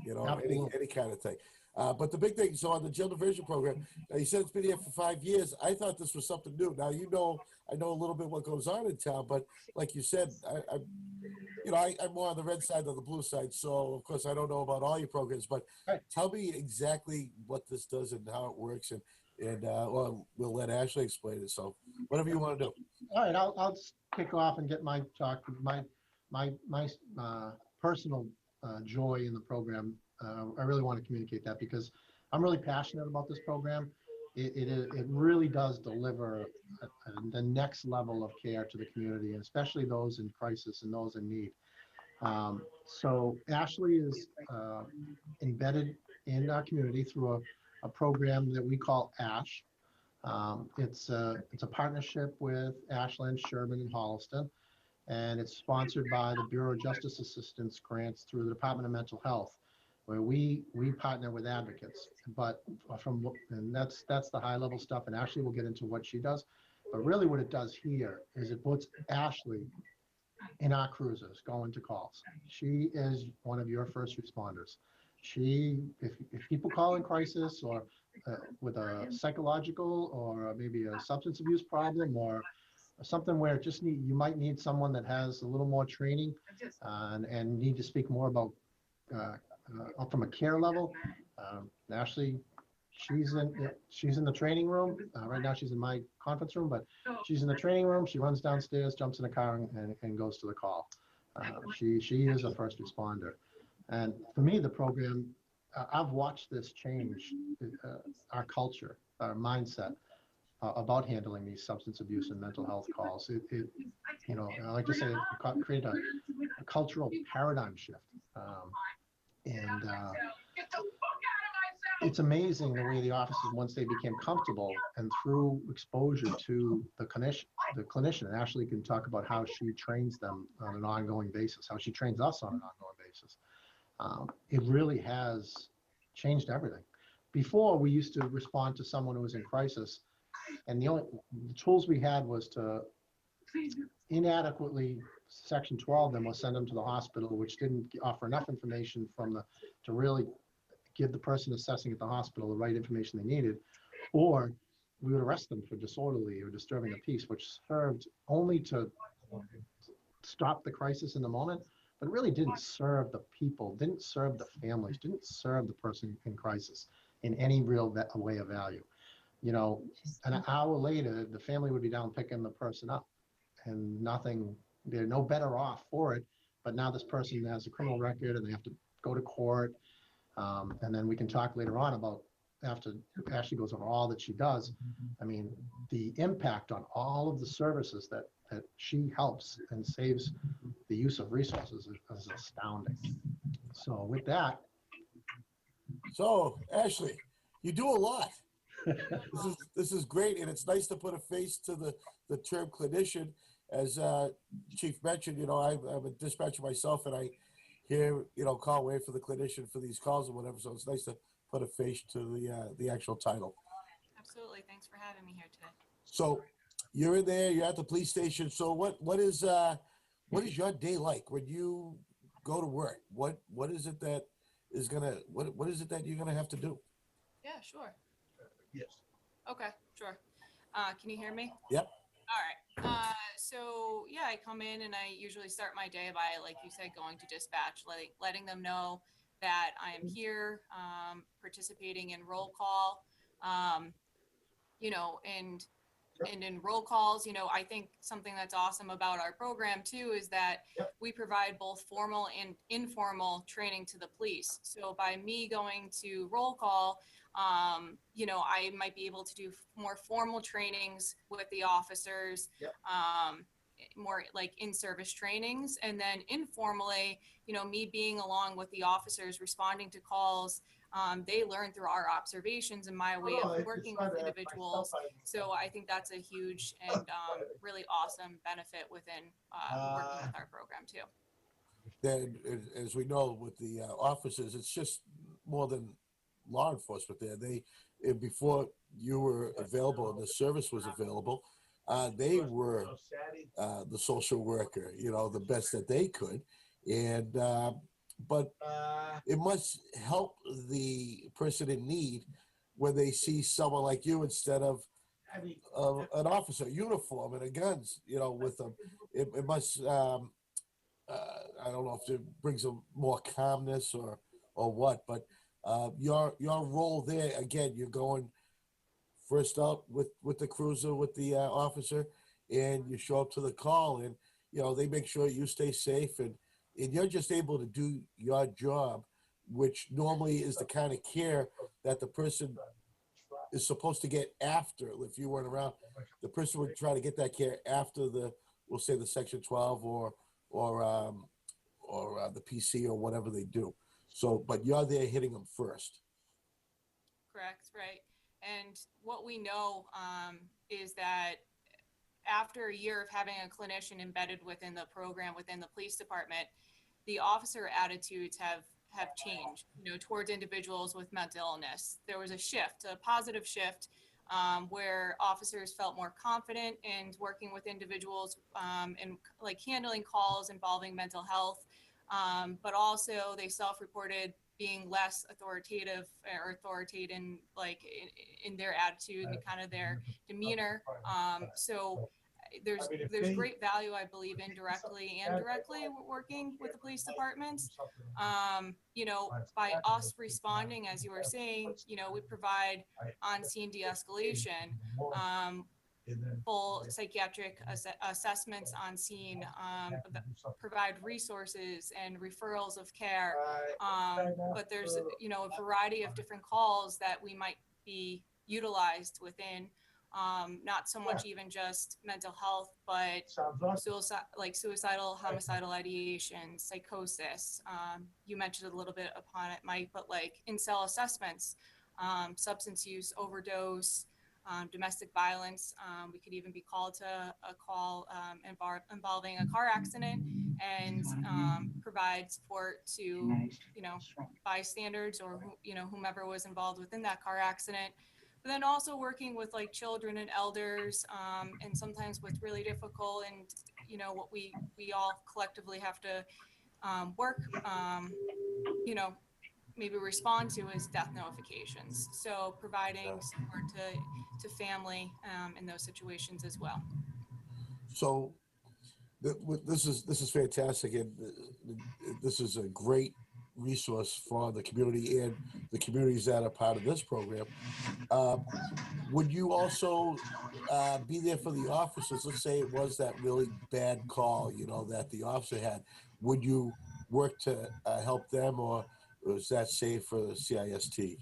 Any kind of thing. But the big thing, so on the jail diversion program, you said it's been here for 5 years. I thought this was something new. Now, I know a little bit what goes on in town, but like you said, I'm more on the red side than the blue side. So, of course, I don't know about all your programs, but Right. tell me exactly what this does and how it works. And we'll let Ashley explain it. So, whatever you want to do. All right, I'll just kick off and get my talk. My personal joy in the program. I really want to communicate that because I'm really passionate about this program. It really does deliver the next level of care to the community, and especially those in crisis and those in need. So Ashley is embedded in our community through a program that we call ASH. It's a partnership with Ashland, Sherman, and Holliston, and it's sponsored by the Bureau of Justice Assistance grants through the Department of Mental Health, where we partner with advocates. And that's the high level stuff, and Ashley will get into what she does. But really what it does here is it puts Ashley in our cruisers going to calls. She is one of your first responders. If people call in crisis or with a psychological or maybe a substance abuse problem or something where you might need someone that has a little more training and need to speak more about from a care level. Ashley, she's in the training room right now. She's in my conference room, but she's in the training room. She runs downstairs, jumps in a car, and goes to the call. She is a first responder, and for me, the program, I've watched this change our culture, our mindset about handling these substance abuse and mental health calls. I like to say it created a cultural paradigm shift. And it's amazing the way the officers, once they became comfortable and through exposure to the clinician, and Ashley can talk about how she trains them on an ongoing basis, how she trains us on an ongoing basis. It really has changed everything. Before, we used to respond to someone who was in crisis, and the tools we had was to inadequately Section 12 them, or send them to the hospital, which didn't offer enough information to really give the person assessing at the hospital the right information they needed, or we would arrest them for disorderly or disturbing the peace, which served only to stop the crisis in the moment, but really didn't serve the people, didn't serve the families, didn't serve the person in crisis in any real way of value. An hour later, the family would be down picking the person up, and they're no better off for it. But now this person has a criminal record and they have to go to court. And then we can talk later on about, after Ashley goes over all that she does. I mean, the impact on all of the services that she helps and saves the use of resources is astounding. So with that, So, Ashley, you do a lot. This is great, and it's nice to put a face to the term clinician. As Chief mentioned, I'm a dispatcher myself, and I hear call wait for the clinician for these calls or whatever. So it's nice to put a face to the actual title. Absolutely. Thanks for having me here today. So you're in there. You're at the police station. So what is your day like when you go to work? What is it that is what is it that you're gonna have to do? Yeah, sure. Yes. Okay, sure. Can you hear me? Yep. All right. So yeah, I come in and I usually start my day by, like you said, going to dispatch, letting them know that I am here, participating in roll call, and in roll calls, I think something that's awesome about our program too is that we provide both formal and informal training to the police. So by me going to roll call, I might be able to do more formal trainings with the officers, more like in-service trainings. And then informally, me being along with the officers responding to calls, they learn through our observations and my way of working with individuals. So I think that's a huge and really awesome benefit within working with our program too. Then, as we know, with the officers, it's just more than law enforcement. There, before you were available and the service was available, they were the social worker, the best that they could, and but it must help the person in need when they see someone like you instead of an officer, uniform and a guns, with them. It must. I don't know if it brings a more calmness or what, but your role there, again, you're going first up with the cruiser, with the officer, and you show up to the call, and they make sure you stay safe, and you're just able to do your job, which normally is the kind of care that the person is supposed to get after. If you weren't around, the person would try to get that care after we'll say the Section 12 or the PC or whatever they do. So, but you're there hitting them first. Correct, right. And what we know is that after a year of having a clinician embedded within the program, within the police department, the officer attitudes have changed, towards individuals with mental illness. There was a shift, a positive shift, where officers felt more confident in working with individuals and like handling calls involving mental health, but also they self-reported being less authoritative or authoritarian, like in their attitude and kind of their demeanor. So there's great value, I believe, indirectly and directly working with the police departments. By us responding, as you were saying, we provide on-scene de-escalation, full psychiatric assessments on scene, provide resources and referrals of care. But there's, a variety of different calls that we might be utilized within, not so much even just mental health, but suicidal, homicidal ideation, psychosis. You mentioned a little bit upon it, Mike, but like in-cell assessments, substance use, overdose, domestic violence. We could even be called to a call involving a car accident and provide support to, bystanders or, whomever was involved within that car accident. But then also working with like children and elders, and sometimes what's really difficult and, what we all collectively have to work, maybe respond to is death notifications. So providing support to family in those situations as well. So this is fantastic, and this is a great resource for the community and the communities that are part of this program. Would you also be there for the officers? Let's say it was that really bad call, that the officer had. Would you work to help them, or was that saved for the CIST?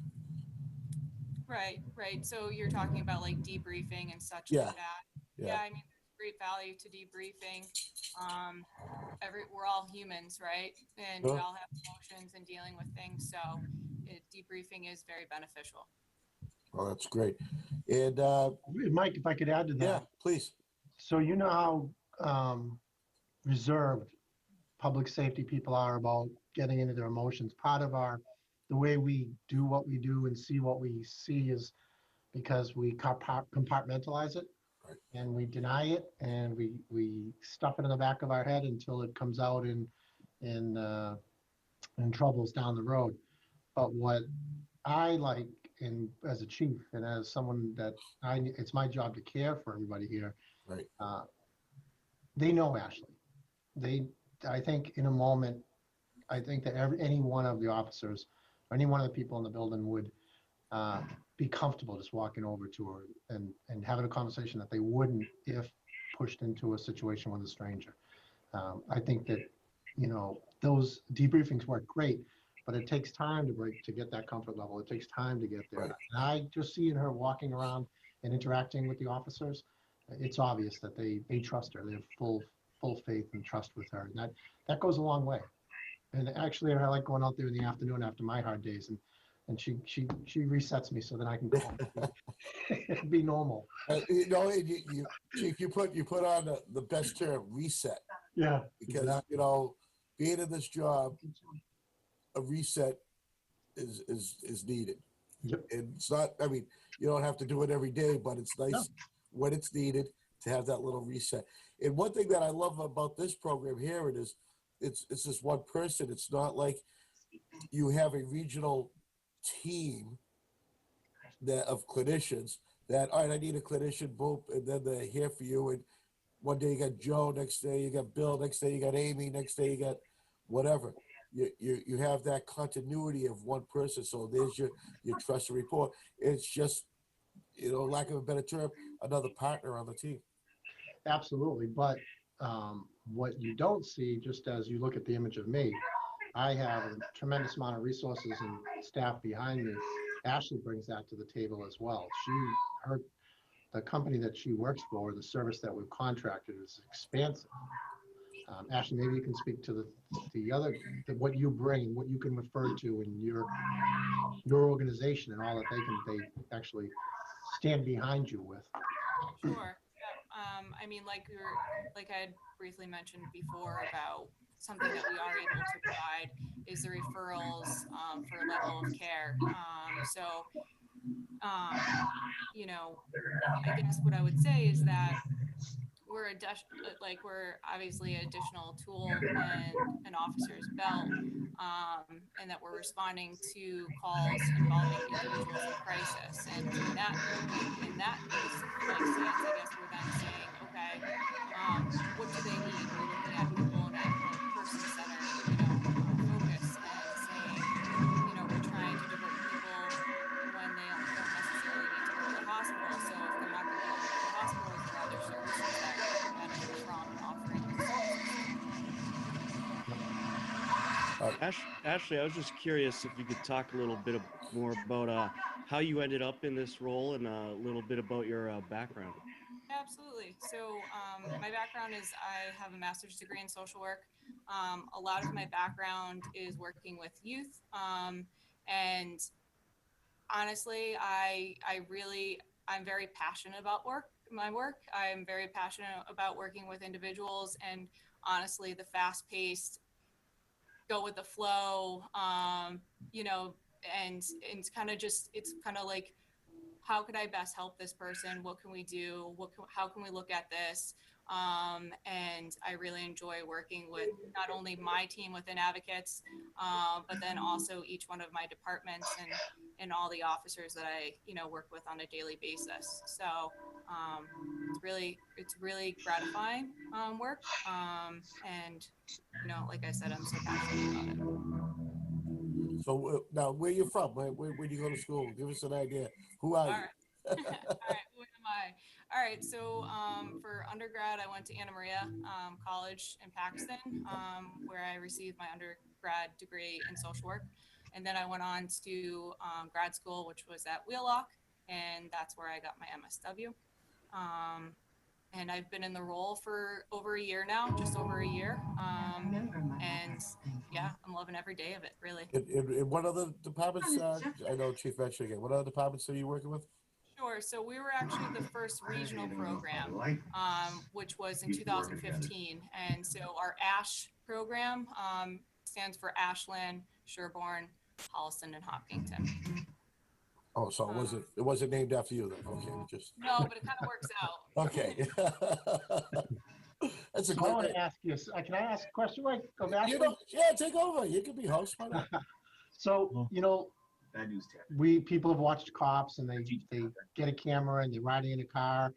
Right, right. So you're talking about like debriefing and such Yeah, like that. yeah. I mean, there's great value to debriefing. We're all humans, right? And we Sure. all have emotions and dealing with things. So debriefing is very beneficial. Oh, that's great. And Mike, if I could add to that. yeah, please. So you know how reserved public safety people are about getting into their emotions. Part of the way we do what we do and see what we see is because we compartmentalize it, Right. and we deny it, and we stuff it in the back of our head until it comes out in troubles down the road. But what I like, and as a chief and as someone that it's my job to care for everybody here. Right. They know Ashley. I think in a moment, I think that any one of the officers or any one of the people in the building would be comfortable just walking over to her and having a conversation that they wouldn't if pushed into a situation with a stranger. I think that, those debriefings work great, but it takes time to get that comfort level. It takes time to get there. Right. And I just seeing her walking around and interacting with the officers, it's obvious that they trust her. They have full faith and trust with her. And that goes a long way. And actually, I like going out there in the afternoon after my hard days, and she resets me so that I can go and be normal. Chief, you put on the best term, reset. Yeah. Because exactly. being in this job, a reset is needed. Yep. And it's not. I mean, you don't have to do it every day, but it's nice when it's needed to have that little reset. And one thing that I love about this program here it's just one person. It's not like you have a regional team of clinicians that, all right, I need a clinician, boom, and then they're here for you. And one day you got Joe, next day you got Bill, next day you got Amy, next day you got whatever. You have that continuity of one person. So there's your trusted report. It's just, lack of a better term, another partner on the team. Absolutely. But what you don't see, just as you look at the image of me, I have a tremendous amount of resources and staff behind me. Ashley brings that to the table as well. The company that she works for, the service that we've contracted, is expansive. Ashley, maybe you can speak to what you bring, what you can refer to in your organization, and all that they actually stand behind you with. Sure. Yeah. I mean, like I had briefly mentioned before about something that we are able to provide is the referrals for level of care. I guess what I would say is that we're obviously an additional tool in an officer's belt, and that we're responding to calls involving individuals in crisis. And in that sense, I guess we're then saying, okay, what do they need? We're looking at people in a person-centered, focus, and saying, we're trying to divert people when they don't necessarily need to go to the hospital. So if they're not going to be able to go to the hospital, is there other services that we can benefit from offering those services? Ashley, I was just curious if you could talk a little bit more about how you ended up in this role and a little bit about your background. Absolutely. So my background is I have a master's degree in social work. A lot of my background is working with youth. And honestly, I'm very passionate about my work. I'm very passionate about working with individuals, and honestly, the fast-paced, go with the flow, and it's kind of like, how could I best help this person? What can we do? How can we look at this? And I really enjoy working with not only my team within Advocates, but then also each one of my departments and all the officers that I, work with on a daily basis. So it's really gratifying work. And, like I said, I'm so passionate about it. So now, where you from? Where do you go to school? Give us an idea. Who are you? All right. All right. What am I? All right, so for undergrad, I went to Anna Maria College in Paxton, where I received my undergrad degree in social work. And then I went on to grad school, which was at Wheelock, and that's where I got my MSW. And I've been in the role for over a year now, just over a year. And yeah, I'm loving every day of it, really. In what other departments? I know Chief mentioned again. What other departments are you working with? Sure. So we were actually the first regional program, which was in 2015. And so our ASH program stands for Ashland, Sherborne, Holliston, and Hopkinton. Oh, so it wasn't named after you then? Okay, just No, but it kind of works out. okay. That's a So I great. want to ask you, can I ask a question, Mike? Of Ashley? Yeah, take over. You can be host. Why not? So, people have watched cops and they get a camera and they're riding in a car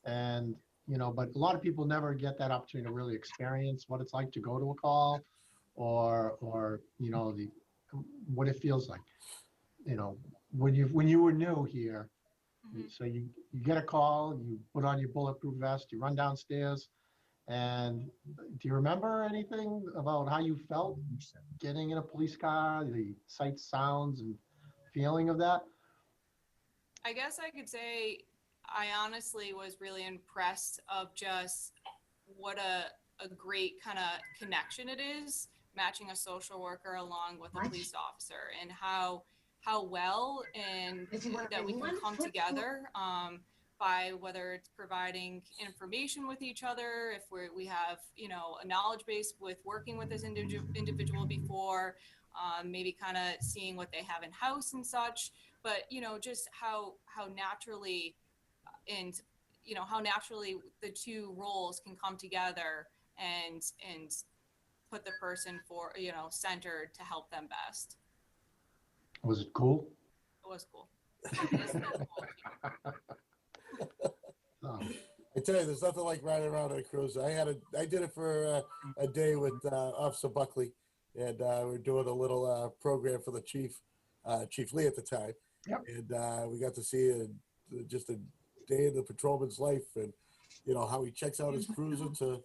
and, but a lot of people never get that opportunity to really experience what it's like to go to a call or what it feels like, when you were new here. Mhm. So you get a call, you put on your bulletproof vest, you run downstairs. And do you remember anything about how you felt getting in a police car, the sights, sounds, and feeling of that? I guess I could say I honestly was really impressed of just what a great kind of connection it is, matching a social worker along with a police officer, and how well and that we can come together by whether it's providing information with each other, if we have a knowledge base with working with this individual before, maybe kind of seeing what they have in house and such, but just how naturally and how naturally the two roles can come together and put the person for centered to help them best. Was it cool? It was cool. It's still cool. I tell you, there's nothing like riding around on a cruiser. I did it for a day with Officer Buckley, and we're doing a little program for the chief, Chief Lee at the time. Yep. And we got to see just a day in the patrolman's life, and how he checks out his cruiser to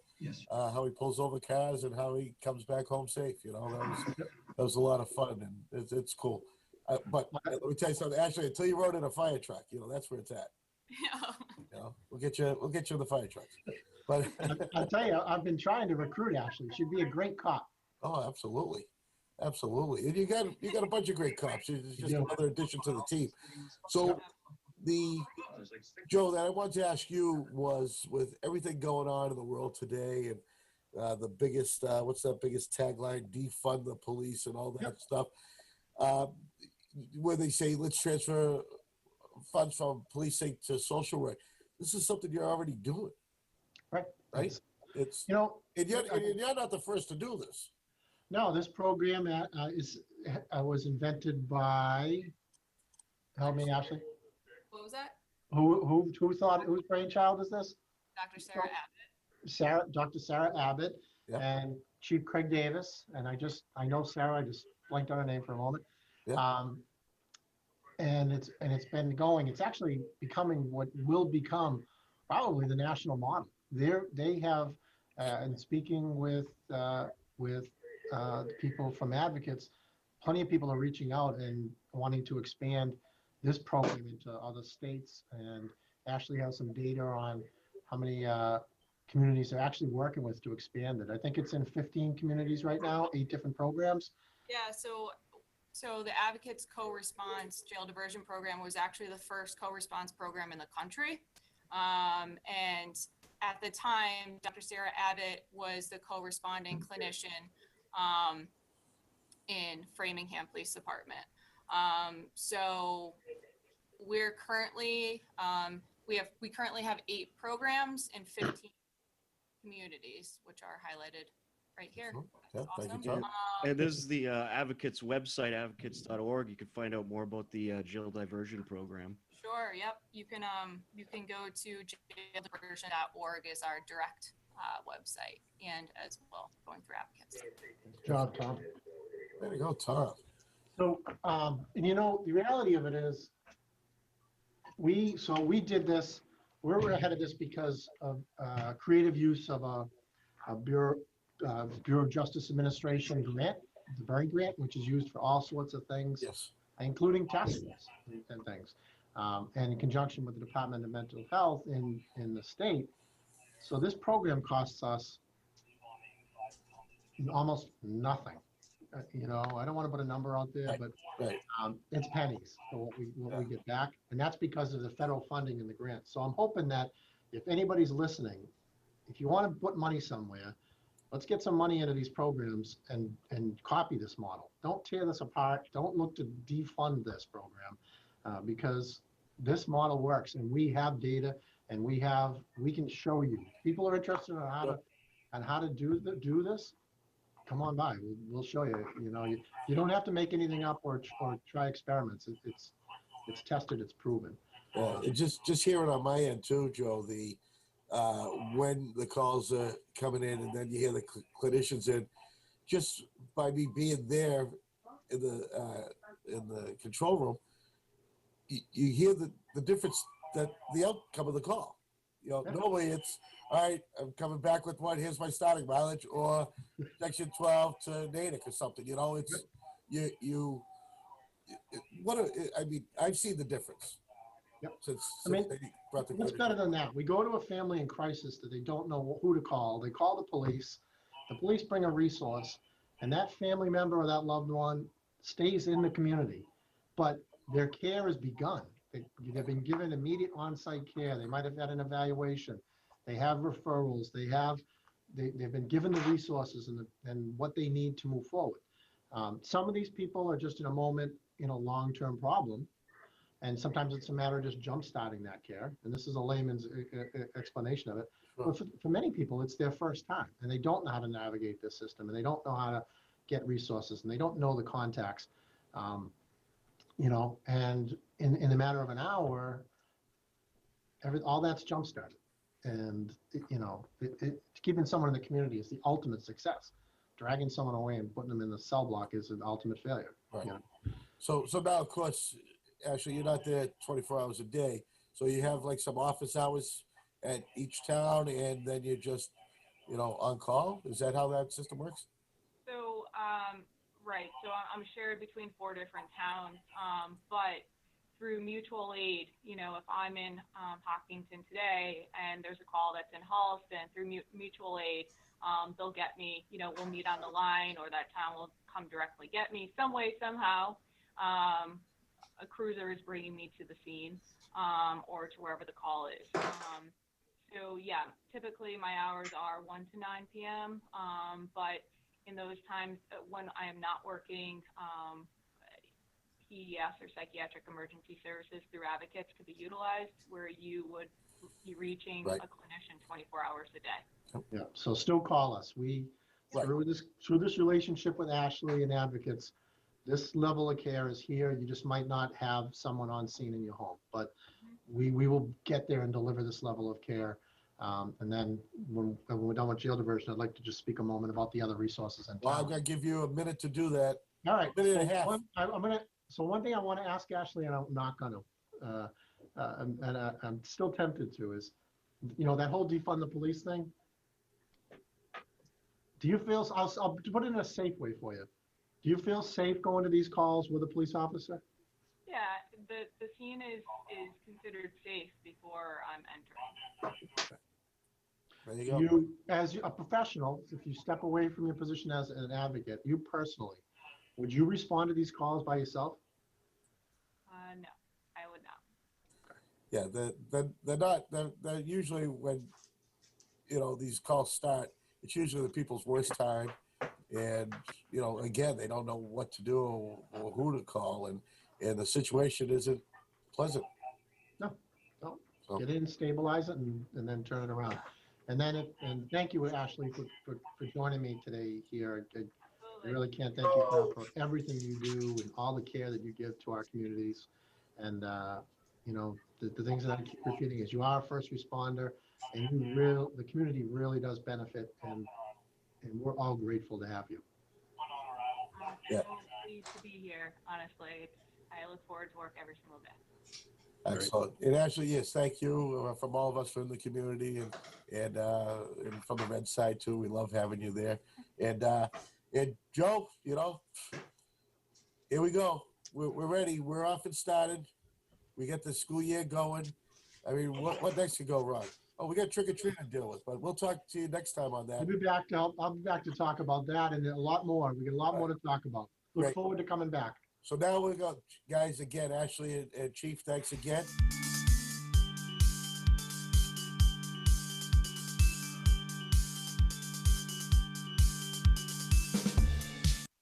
how he pulls over cars and how he comes back home safe. That was a lot of fun, and it's cool. But let me tell you something, Ashley. Until you rode in a fire truck, that's where it's at. Yeah. We'll get you in the fire trucks. But I'll tell you, I've been trying to recruit Ashley. She'd be a great cop. oh, absolutely, and you got a bunch of great cops. It's just another addition to the team. So Joe, that I wanted to ask you was, with everything going on in the world today, and the biggest what's that biggest tagline? Defund the police and all that stuff. Where they say let's transfer funds from policing to social work. This is something you're already doing, Right. It's And you're not the first to do this. no, this program was invented by, help me, Ashley. What was that? Whose brainchild is this? Dr. Sarah Abbott. Dr. Sarah Abbott Yep. and Chief Craig Davis. And I know Sarah, I just blanked on her name for a moment. Yep. And it's been going. It's actually becoming what will become probably the national model. They have, and speaking with the people from advocates, plenty of people are reaching out and wanting to expand this program into other states. And Ashley has some data on how many communities they're actually working with to expand it. I think it's in 15 communities right now, 8 different programs. Yeah, so the Advocates Co-Response Jail Diversion Program was actually the first co-response program in the country. And at the time, Dr. Sarah Abbott was the co-responding clinician in Framingham Police Department. So we're currently, we currently have 8 programs in 15 communities, which are highlighted right here. Yeah, That's thank you, awesome. Tom. And this is the Advocates website, advocates.org. You can find out more about the jail diversion program. Sure. Yep. You can go to jaildiversion.org is our direct website, and as well going through Advocates. Good job, Tom. There you go, Tom. So, and the reality of it is, we did this we're ahead of this because of creative use of a Bureau of Justice Administration grant, the Berry grant, which is used for all sorts of things, Yes. including testings and things, and in conjunction with the Department of Mental Health in the state. So this program costs us almost nothing. You know, I don't want to put a number out there, Right. but Right. it's pennies for what we get back, and that's because of the federal funding and the grant. So I'm hoping that if anybody's listening, if you want to put money somewhere, let's get some money into these programs and copy this model. Don't tear this apart. Don't look to defund this program because this model works, and we have data, and we can show you. People are interested in how to do this. Come on by. We'll show you. You know, you don't have to make anything up or try experiments. It's tested. It's proven. It just hear it on my end too, Joe. The when the calls are coming in, and then you hear the clinicians in, just by me being there in the control room, you hear the difference, that the outcome of the call. You know, normally it's, all right, I'm coming back with one, here's my starting mileage, or section 12 to Natick or something. You know, it's I mean, I've seen the difference. Yep. Since I mean, they brought the what's better than that? We go to a family in crisis that they don't know who to call. They call the police. The police bring a resource, and that family member or that loved one stays in the community, but their care has begun. They've been given immediate on-site care. They might have had an evaluation. They have referrals. They've been given the resources and what they need to move forward. Some of these people are just in a moment in a long-term problem, and sometimes it's a matter of just jump-starting that care. And this is a layman's explanation of it. Sure. But for many people, it's their first time, and they don't know how to navigate this system, and they don't know how to get resources, and they don't know the contacts. You know, and in a matter of an hour, all that's jump-started. And, you know, keeping someone in the community is the ultimate success. Dragging someone away and putting them in the cell block is an ultimate failure. Right. You know? So now, of course, Ashley, you're not there 24 hours a day. So you have like some office hours at each town, and then you're just, you know, on call. Is that how that system works? So, right. So I'm shared between 4 different towns, but through mutual aid, you know, if I'm in Hopkinton today and there's a call that's in Holliston, through mutual aid, they'll get me, you know, we'll meet on the line, or that town will come directly get me some way, somehow. A cruiser is bringing me to the scene, or to wherever the call is. So yeah, typically my hours are 1 to 9 p.m. But in those times when I am not working, PES or psychiatric emergency services through advocates could be utilized, where you would be reaching Right. a clinician 24 hours a day. Yeah. So still call us. Through this relationship with Ashley and advocates, this level of care is here. You just might not have someone on scene in your home, but we will get there and deliver this level of care. And then when we're done with jail diversion, I'd like to just speak a moment about the other resources in Well, I'm town. going to give you a minute to do that. All right. A minute and a half. One thing I want to ask Ashley, and I'm not going to, and I'm still tempted to, is, you know, that whole defund the police thing. Do you feel, I'll put it in a safe way for you. Do you feel safe going to these calls with a police officer? Yeah, the scene is considered safe before I'm entering. There you go. You, as a professional, if you step away from your position as an advocate, you personally, would you respond to these calls by yourself? No, I would not. Yeah, they're usually, when, you know, these calls start, it's usually the people's worst time. And, you know, again, they don't know what to do or who to call, and the situation isn't pleasant. No. So, Get in, stabilize it, and then turn it around. And thank you, Ashley, for joining me today here. I really can't thank you for everything you do and all the care that you give to our communities. And, you know, the things that I keep repeating is you are a first responder, and the community really does benefit, and we're all grateful to have you. I'm Yeah. so pleased to be here, honestly. I look forward to work every single day. Excellent. And Ashley, yes, thank you from all of us from the community and from the Red side too. We love having you there. And Joe, you know, here we go. We're ready. We're off and started. We get the school year going. I mean, what next could go wrong? Oh, we got trick or treat to deal with, but we'll talk to you next time on that. I'll be back to talk about that and a lot more. We got a lot more to talk about. Look Great. forward to coming back. So now we go, guys. Again, Ashley and Chief, thanks again.